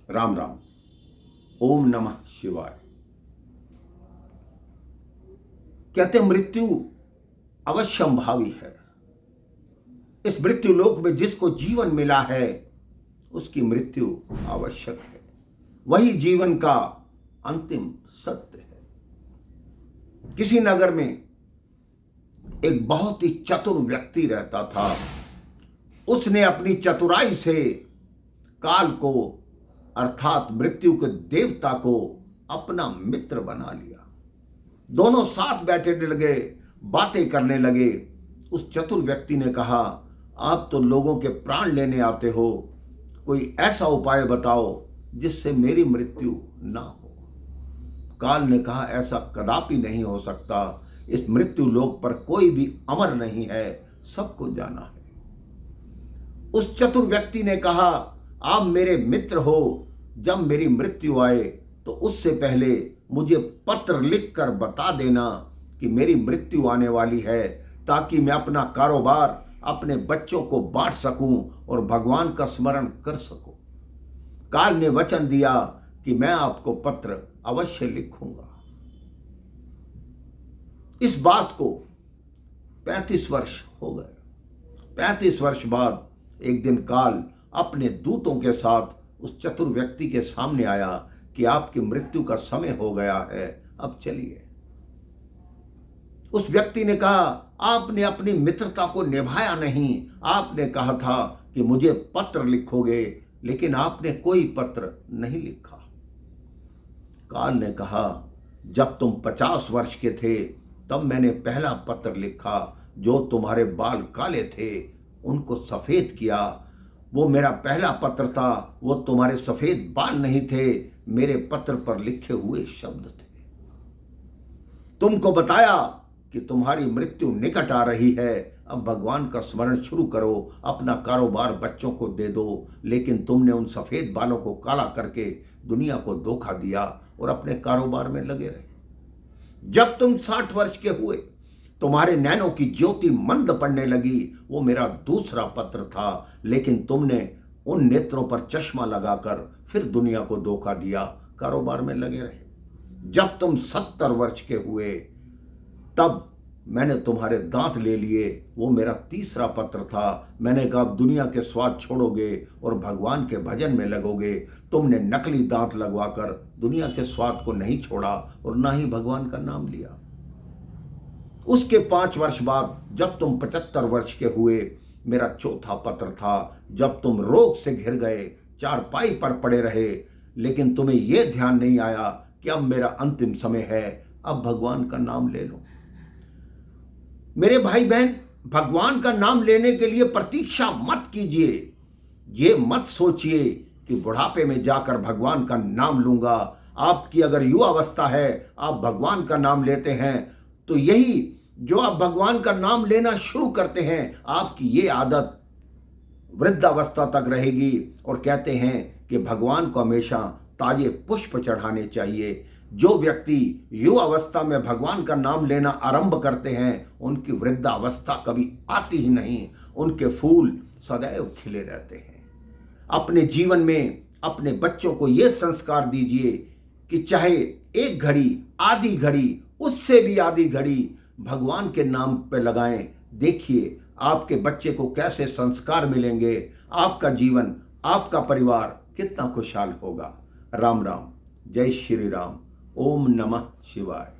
राम राम। ओम नमः शिवाय। कहते मृत्यु अवश्यंभावी है। इस मृत्यु लोक में जिसको जीवन मिला है उसकी मृत्यु आवश्यक है। वही जीवन का अंतिम सत्य है। किसी नगर में एक बहुत ही चतुर व्यक्ति रहता था। उसने अपनी चतुराई से काल को अर्थात मृत्यु के देवता को अपना मित्र बना लिया। दोनों साथ बैठने लगे, बातें करने लगे। उस चतुर व्यक्ति ने कहा, आप तो लोगों के प्राण लेने आते हो, कोई ऐसा उपाय बताओ जिससे मेरी मृत्यु ना हो। काल ने कहा, ऐसा कदापि नहीं हो सकता। इस मृत्यु लोक पर कोई भी अमर नहीं है, सबको जाना है। उस चतुर व्यक्ति ने कहा, आप मेरे मित्र हो, जब मेरी मृत्यु आए तो उससे पहले मुझे पत्र लिखकर बता देना कि मेरी मृत्यु आने वाली है, ताकि मैं अपना कारोबार अपने बच्चों को बांट सकूं और भगवान का स्मरण कर सकूं। काल ने वचन दिया कि मैं आपको पत्र अवश्य लिखूंगा। इस बात को 35 वर्ष हो गए। 35 वर्ष बाद एक दिन काल अपने दूतों के साथ उस चतुर व्यक्ति के सामने आया कि आपकी मृत्यु का समय हो गया है, अब चलिए। उस व्यक्ति ने कहा, आपने अपनी मित्रता को निभाया नहीं। आपने कहा था कि मुझे पत्र लिखोगे, लेकिन आपने कोई पत्र नहीं लिखा। काल ने कहा, जब तुम 50 वर्ष के थे तब मैंने पहला पत्र लिखा। जो तुम्हारे बाल काले थे उनको सफेद किया। वो मेरा पहला पत्र था। वो तुम्हारे सफेद बाल नहीं थे, मेरे पत्र पर लिखे हुए शब्द थे। तुमको बताया कि तुम्हारी मृत्यु निकट आ रही है, अब भगवान का स्मरण शुरू करो, अपना कारोबार बच्चों को दे दो। लेकिन तुमने उन सफेद बालों को काला करके दुनिया को धोखा दिया और अपने कारोबार में लगे रहे। जब तुम 60 वर्ष के हुए, तुम्हारे नैनों की ज्योति मंद पड़ने लगी। वो मेरा दूसरा पत्र था, लेकिन तुमने उन नेत्रों पर चश्मा लगाकर फिर दुनिया को धोखा दिया, कारोबार में लगे रहे। जब तुम 70 वर्ष के हुए तब मैंने तुम्हारे दांत ले लिए। वो मेरा तीसरा पत्र था। मैंने कहा, अब दुनिया के स्वाद छोड़ोगे और भगवान के भजन में लगोगे। तुमने नकली दांत लगवाकर दुनिया के स्वाद को नहीं छोड़ा और ना ही भगवान का नाम लिया। उसके 5 वर्ष बाद जब तुम 75 वर्ष के हुए, मेरा चौथा पत्र था। जब तुम रोग से घिर गए, चारपाई पर पड़े रहे, लेकिन तुम्हें यह ध्यान नहीं आया कि अब मेरा अंतिम समय है, अब भगवान का नाम ले लो। मेरे भाई बहन, भगवान का नाम लेने के लिए प्रतीक्षा मत कीजिए। ये मत सोचिए कि बुढ़ापे में जाकर भगवान का नाम लूंगा। आपकी अगर युवावस्था है, आप भगवान का नाम लेते हैं, तो यही जो आप भगवान का नाम लेना शुरू करते हैं, आपकी ये आदत वृद्धावस्था तक रहेगी। और कहते हैं कि भगवान को हमेशा ताजे पुष्प चढ़ाने चाहिए। जो व्यक्ति युवावस्था में भगवान का नाम लेना आरंभ करते हैं, उनकी वृद्धावस्था कभी आती ही नहीं। उनके फूल सदैव खिले रहते हैं। अपने जीवन में अपने बच्चों को यह संस्कार दीजिए कि चाहे एक घड़ी, आधी घड़ी, उससे भी आधी घड़ी भगवान के नाम पे लगाएं। देखिए आपके बच्चे को कैसे संस्कार मिलेंगे। आपका जीवन, आपका परिवार कितना खुशहाल होगा। राम राम। जय श्री राम। ओम नमः शिवाय।